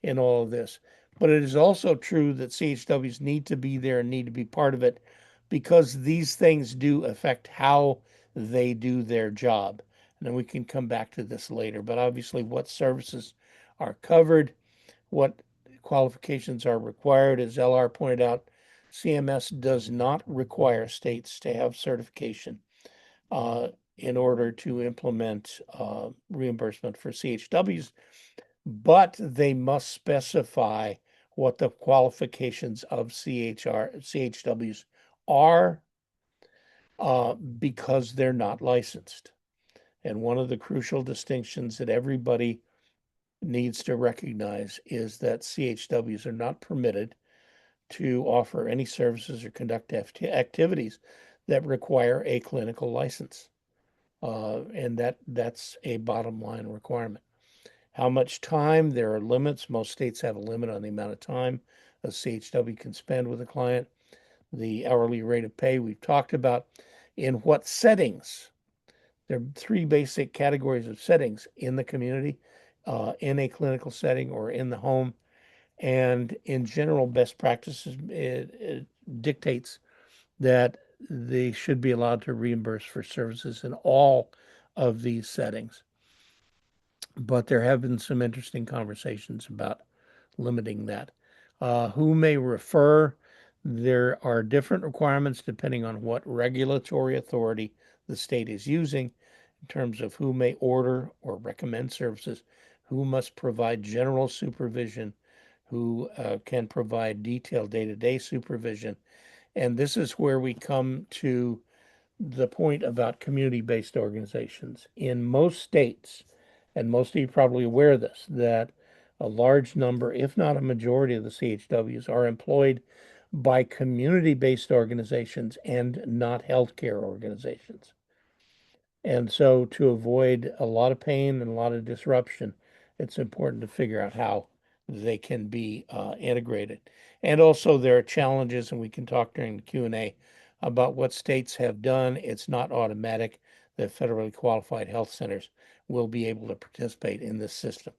D: in all of this. But it is also true that CHWs need to be there and need to be part of it because these things do affect how they do their job. And then we can come back to this later. But obviously, what services are covered, what qualifications are required. As LR pointed out, CMS does not require states to have certification uh, in order to implement reimbursement for CHWs, but they must specify what the qualifications of CHWs are because they're not licensed. And one of the crucial distinctions that everybody needs to recognize is that CHWs are not permitted to offer any services or conduct activities that require a clinical license. And that's a bottom line requirement. How much time? There are limits. Most states have a limit on the amount of time a CHW can spend with a client. The hourly rate of pay we've talked about. In what settings? There are three basic categories of settings: in the community, in a clinical setting, or in the home. And in general, best practices it dictates that they should be allowed to reimburse for services in all of these settings. But there have been some interesting conversations about limiting that. Who may refer? There are different requirements depending on what regulatory authority the state is using in terms of who may order or recommend services, who must provide general supervision, who can provide detailed day-to-day supervision. And this is where we come to the point about community-based organizations. In most states, and most of you are probably aware of this, that a large number, if not a majority of the CHWs are employed by community-based organizations and not healthcare organizations. And so to avoid a lot of pain and a lot of disruption, it's important to figure out how they can be integrated. And also there are challenges, and we can talk during the Q&A about what states have done. It's not automatic that federally qualified health centers will be able to participate in this system.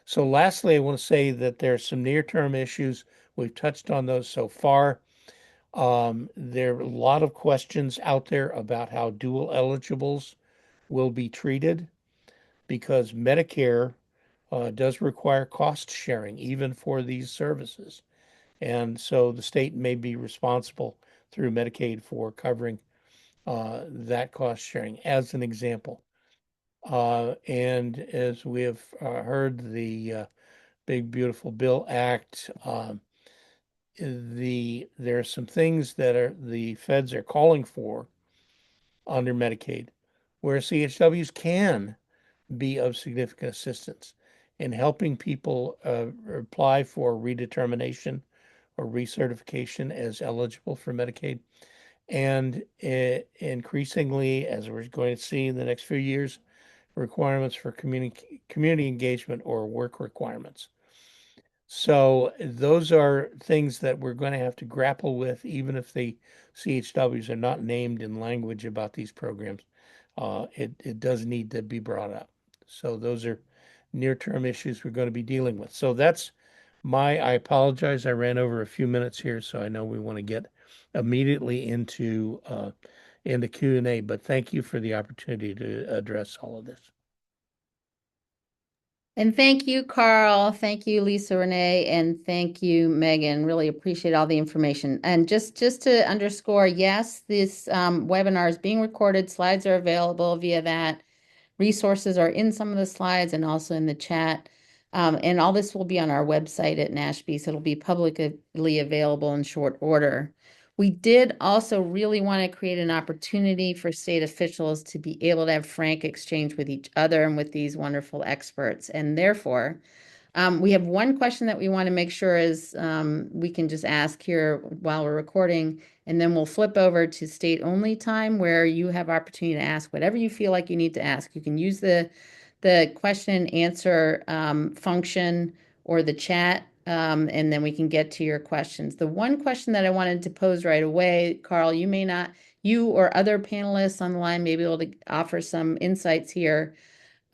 D: So lastly, I want to say that there are some near-term issues. We've touched on those so far. There are a lot of questions out there about how dual eligibles will be treated because Medicare does require cost sharing even for these services. And so the state may be responsible through Medicaid for covering that cost sharing as an example. And as we have heard, the Big Beautiful Bill Act, there are some things that the feds are calling for under Medicaid, where CHWs can be of significant assistance in helping people apply for redetermination or recertification as eligible for Medicaid. And increasingly, as we're going to see in the next few years, requirements for community engagement or work requirements. So those are things that we're going to have to grapple with, even if the CHWs are not named in language about these programs. It does need to be brought up. So those are near-term issues we're going to be dealing with. So I apologize. I ran over a few minutes here, so I know we want to get immediately into in the Q&A, but thank you for the opportunity to address all of this.
A: And thank you, Carl. Thank you, Lisa Renee, and thank you, Megan. Really appreciate all the information. And just to underscore, yes, this webinar is being recorded. Slides are available via that. Resources are in some of the slides and also in the chat. And all this will be on our website at NASHP, so it'll be publicly available in short order. We did also really want to create an opportunity for state officials to be able to have frank exchange with each other and with these wonderful experts. And therefore, we have one question that we want to make sure is we can just ask here while we're recording, and then we'll flip over to state-only time where you have opportunity to ask whatever you feel like you need to ask. You can use the question and answer function or the chat, and then we can get to your questions. The one question that I wanted to pose right away, Carl, you or other panelists on the line may be able to offer some insights here.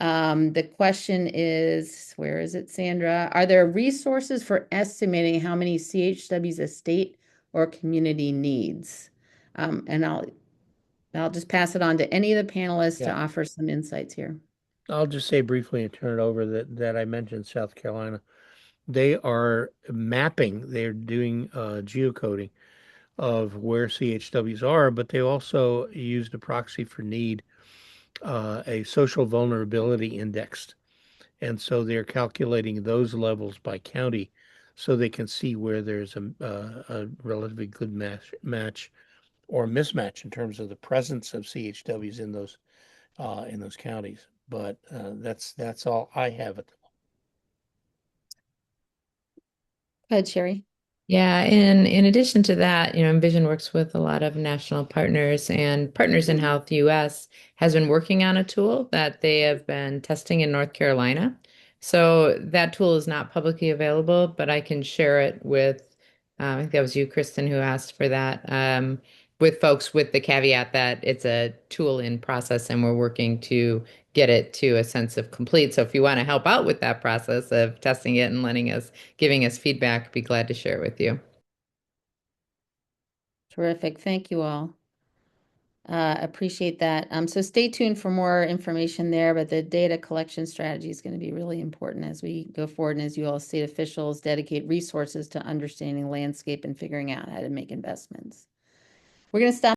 A: The question is, where is it, Sandra? Are there resources for estimating how many CHWs a state or community needs? And I'll just pass it on to any of the panelists to offer some insights here.
D: I'll just say briefly and turn it over that I mentioned South Carolina. They are mapping, they're doing geocoding of where CHWs are, but they also used a proxy for need, a social vulnerability index. And so they're calculating those levels by county so they can see where there's a relatively good match or mismatch in terms of the presence of CHWs in those counties. But that's all I have at the moment.
A: Go ahead, Sherry.
E: Yeah, and in addition to that, Envision works with a lot of national partners, and Partners in Health US has been working on a tool that they have been testing in North Carolina. So that tool is not publicly available, but I can share it with, I think that was you, Kristen, who asked for that, with folks with the caveat that it's a tool in process and we're working to get it to a sense of complete. So if you want to help out with that process of testing it and giving us feedback, be glad to share it with you.
A: Terrific. Thank you all. Appreciate that. So stay tuned for more information there, but the data collection strategy is going to be really important as we go forward and as you all state officials dedicate resources to understanding landscape and figuring out how to make investments. We're going to stop